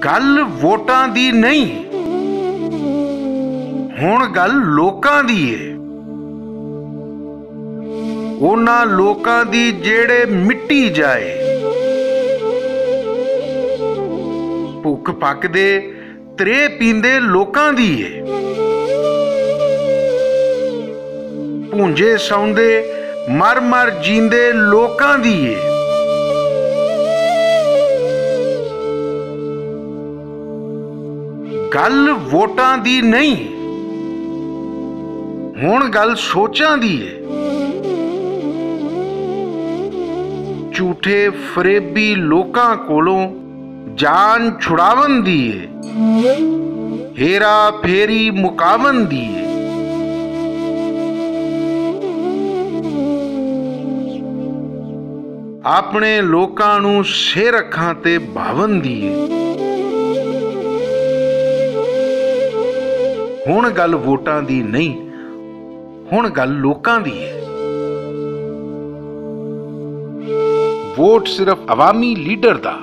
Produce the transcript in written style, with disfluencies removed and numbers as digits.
गल वोटां दी नहीं, हुण गल लोकां दी है। उन्हां लोकां दी जेड़े मिट्टी जाए, भुख पकदे त्रे पींदे लोकां दी है। भूंजे सौंदे मर मर जींदे लोकां दी है। गल वोटां दी नहीं, हुण गल सोचां दी है। झूठे फरेबी लोकां कोलों जान छुड़ावन दी है, हेरा फेरी मुकावन दी है। अपने लोकां नूं सिर अखां ते भावन दी है। हुण गल वोटां दी नहीं, हुण गल लोकां दी है। वोट सिर्फ अवामी लीडर दा।